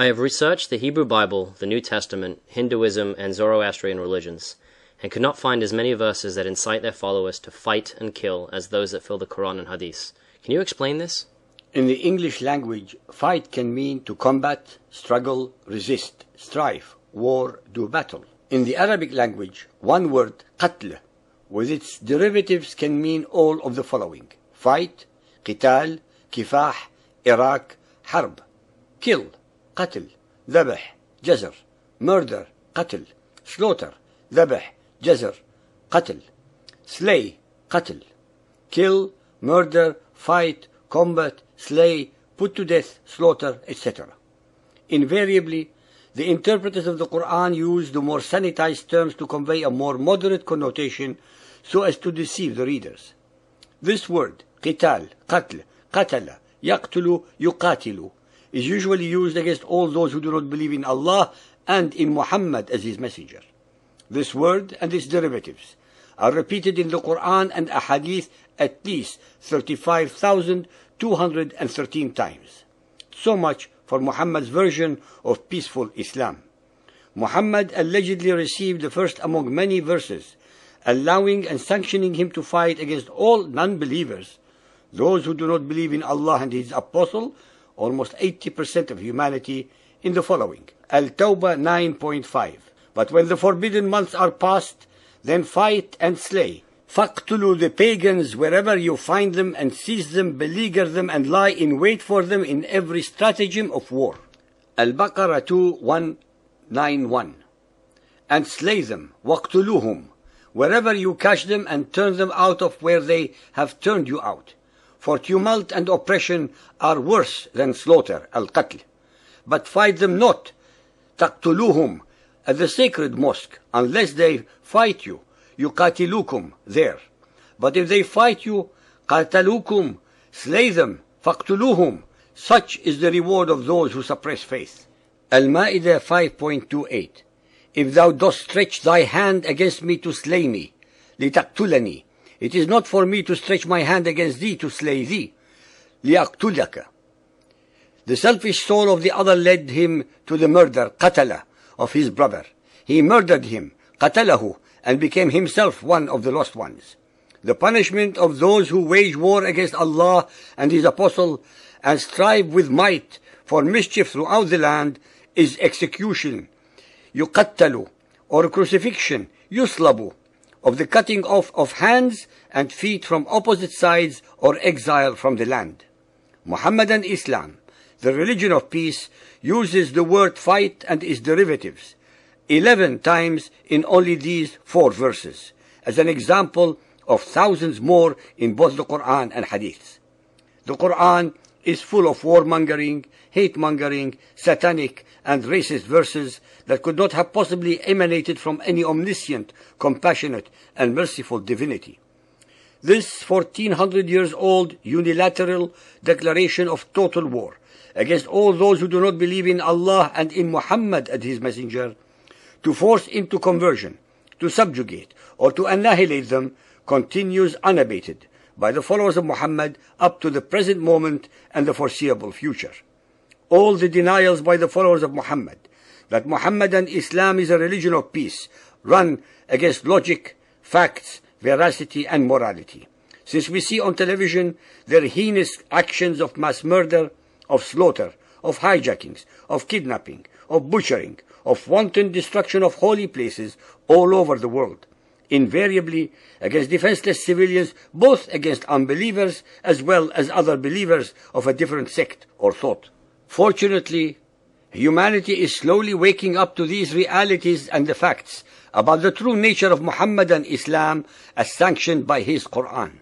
I have researched the Hebrew Bible, the New Testament, Hinduism, and Zoroastrian religions, and could not find as many verses that incite their followers to fight and kill as those that fill the Quran and Hadith. Can you explain this? In the English language, fight can mean to combat, struggle, resist, strive, war, do battle. In the Arabic language, one word, qatl, with its derivatives can mean all of the following: fight, qital, kifah, iraq, harb; kill, qatl, dhabh, jazr; murder, qatl; slaughter, dhabh, jazr, qatl; slay, qatl; kill, murder, fight, combat, slay, put to death, slaughter, etc. Invariably, the interpreters of the Quran use the more sanitized terms to convey a more moderate connotation so as to deceive the readers. This word, qital, qatl, qatala, yaqtulu, yuqatilu, is usually used against all those who do not believe in Allah and in Muhammad as his messenger. This word and its derivatives are repeated in the Quran and Ahadith at least 35,213 times. So much for Muhammad's version of peaceful Islam. Muhammad allegedly received the first among many verses allowing and sanctioning him to fight against all non-believers, those who do not believe in Allah and His Apostle, almost 80% of humanity, in the following. Al-Tawbah 9.5. But when the forbidden months are past, then fight and slay. فَاقْتُلُوا the pagans wherever you find them, and seize them, beleaguer them, and lie in wait for them in every stratagem of war. Al-Baqarah 2:191. And slay them, وَاقْتُلُوهُمْ, wherever you catch them, and turn them out of where they have turned you out. For tumult and oppression are worse than slaughter, al-qatl. But fight them not, تَقْتُلُوهُمْ, at the sacred mosque, unless they fight you, yuqatilukum, there. But if they fight you, qatalukum, slay them, faqtuluhum. Such is the reward of those who suppress faith. Al-Ma'idah 5.28. If thou dost stretch thy hand against me to slay me, litaqtulani, it is not for me to stretch my hand against thee to slay thee, liaqtulaka. The selfish soul of the other led him to the murder, qatala, of his brother. He murdered him, qatalahu, and became himself one of the lost ones. The punishment of those who wage war against Allah and His Apostle and strive with might for mischief throughout the land is execution, yuqattalu, or crucifixion, yuslabu, of the cutting off of hands and feet from opposite sides, or exile from the land. Muhammadan Islam, the religion of peace, uses the word fight and its derivatives 11 times in only these 4 verses, as an example of thousands more in both the Quran and Hadith. The Quran is full of warmongering, hate-mongering, satanic and racist verses that could not have possibly emanated from any omniscient, compassionate and merciful divinity. This 1400 years old unilateral declaration of total war against all those who do not believe in Allah and in Muhammad as His messenger, to force into conversion, to subjugate, or to annihilate them, continues unabated by the followers of Muhammad up to the present moment and the foreseeable future. All the denials by the followers of Muhammad that Muhammadan Islam is a religion of peace run against logic, facts, veracity and morality. Since we see on television their heinous actions of mass murder, of slaughter, of hijackings, of kidnapping, of butchering, of wanton destruction of holy places all over the world, invariably against defenseless civilians, both against unbelievers as well as other believers of a different sect or thought. Fortunately, humanity is slowly waking up to these realities and the facts about the true nature of Muhammadan Islam as sanctioned by his Quran.